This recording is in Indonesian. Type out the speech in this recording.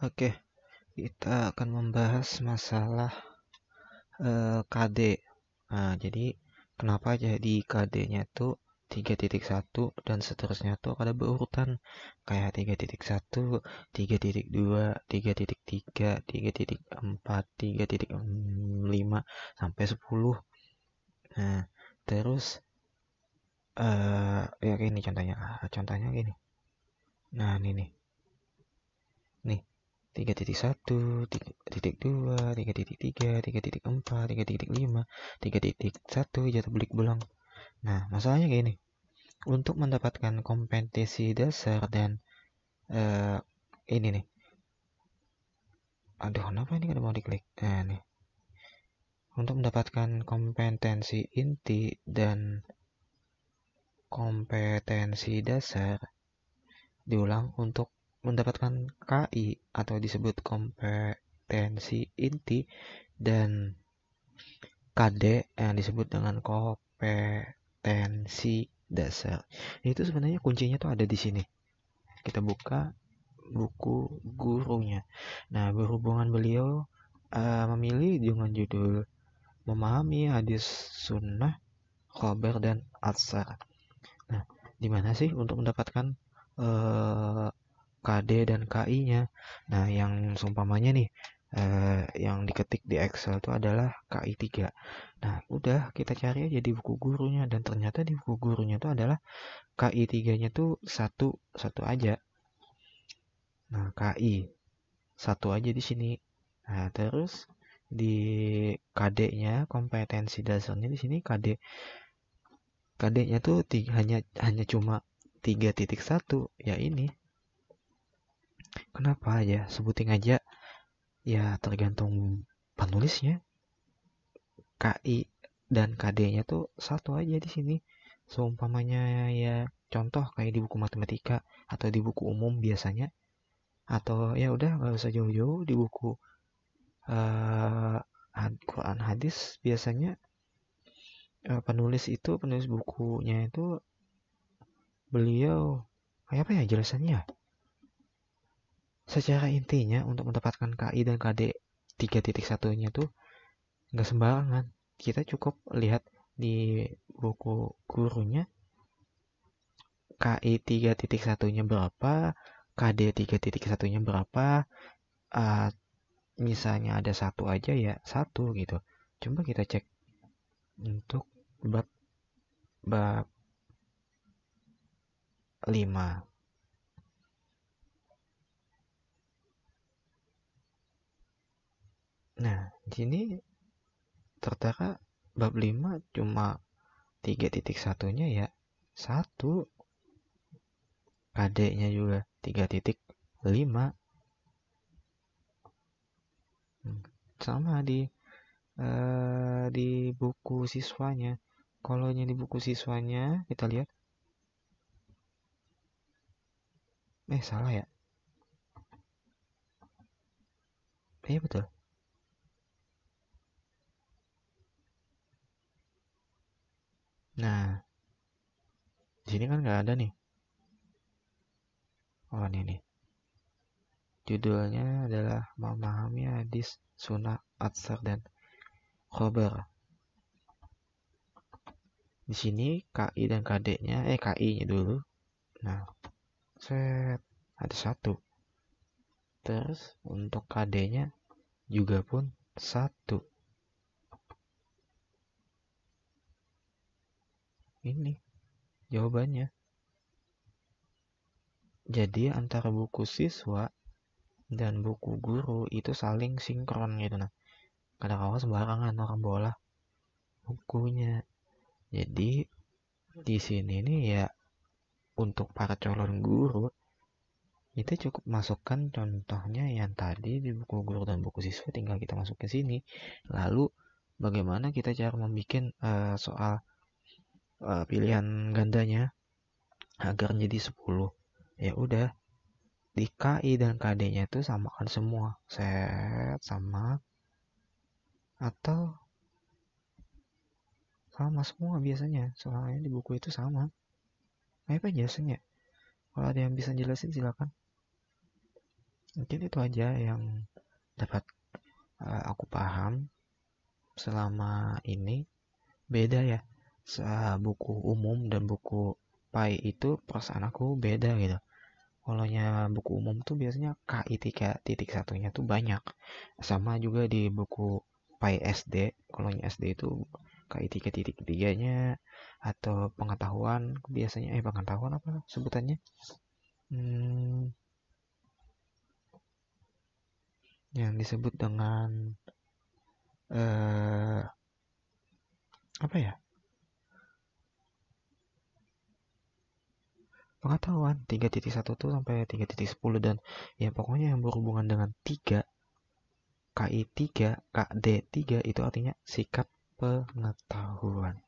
Oke, kita akan membahas masalah KD. Nah, jadi kenapa jadi KD-nya tuh 3.1 dan seterusnya tuh ada berurutan kayak 3.1, 3.2, 3.3, 3.4, 3.5 sampai 10. Nah, terus ya gini contohnya. Contohnya gini. Nah, ini nih. Nih, 3.1, 3.2, 3.3, 3.4, 3.5, 3.1 jatuh belik belang. Nah, masalahnya gini. Untuk mendapatkan kompetensi dasar dan ini nih. Aduh, kenapa ini kada mau diklik? Nah, nih. Untuk mendapatkan kompetensi inti dan kompetensi dasar diulang untuk mendapatkan KI atau disebut kompetensi inti dan KD yang disebut dengan kompetensi dasar. Itu sebenarnya kuncinya tuh ada di sini. Kita buka buku gurunya. Nah, berhubungan beliau memilih dengan judul Memahami Hadis Sunnah, Khobar dan Atsar. Nah, di mana sih untuk mendapatkan KD dan KI-nya? Nah, yang seumpamanya nih yang diketik di Excel itu adalah KI 3. Nah, udah kita cari aja di buku gurunya dan ternyata di buku gurunya itu adalah KI 3-nya tuh satu aja. Nah, KI satu aja di sini. Nah, terus di KD-nya kompetensi dasarnya di sini KD-nya tuh hanya cuma 3.1 ya ini. Kenapa ya? Sebutin aja. Ya tergantung penulisnya. KI dan KD-nya tuh satu aja di sini. Seumpamanya ya contoh kayak di buku matematika atau di buku umum biasanya. Atau ya udah nggak usah jauh-jauh di buku Quran hadis biasanya penulis bukunya itu beliau kayak apa ya jelasannya? Secara intinya untuk mendapatkan KI dan KD 3.1-nya tuh nggak sembarangan. Kita cukup lihat di buku gurunya KI 3.1-nya berapa, KD 3.1-nya berapa. Misalnya ada satu aja ya satu gitu. Coba kita cek untuk bab 5. Nah, di sini tertera bab 5 cuma 3.1-nya ya 1. KD-nya juga 3.5. Sama di buku siswanya. Kalau di buku siswanya kita lihat salah ya. Iya betul. Nah, di sini kan nggak ada nih. Oh ini nih. Judulnya adalah Memahami Hadis Sunnah Atsar dan Khobar. Di sini KI dan KD-nya, KI-nya dulu. Nah, set ada satu. Terus untuk KD-nya juga pun satu. Ini jawabannya. Jadi antara buku siswa dan buku guru itu saling sinkron gitu nah. Kadang-kadang sembarangan orang bola bukunya. Jadi di sini nih ya untuk para calon guru itu cukup masukkan contohnya yang tadi di buku guru dan buku siswa tinggal kita masuk ke sini. Lalu bagaimana kita cara membuat soal pilihan gandanya agar jadi 10. Ya udah di KI dan KD-nya itu samakan semua. Set sama atau sama semua biasanya. Soalnya di buku itu sama. Apa jelasannya? Kalau ada yang bisa jelasin silakan. Mungkin itu aja yang dapat aku paham selama ini. Beda ya, buku umum dan buku PAI itu perasaan aku beda gitu. Kalau buku umum tuh biasanya KI 3.1-nya tuh banyak. Sama juga di buku PAI SD. Kalau SD itu KI 3.3-nya atau pengetahuan biasanya pengetahuan apa sebutannya? Yang disebut dengan apa ya? Pengetahuan 3.1 tuh sampai 3.10 dan ya pokoknya yang berhubungan dengan 3 KI 3, KD 3 itu artinya sikap pengetahuan.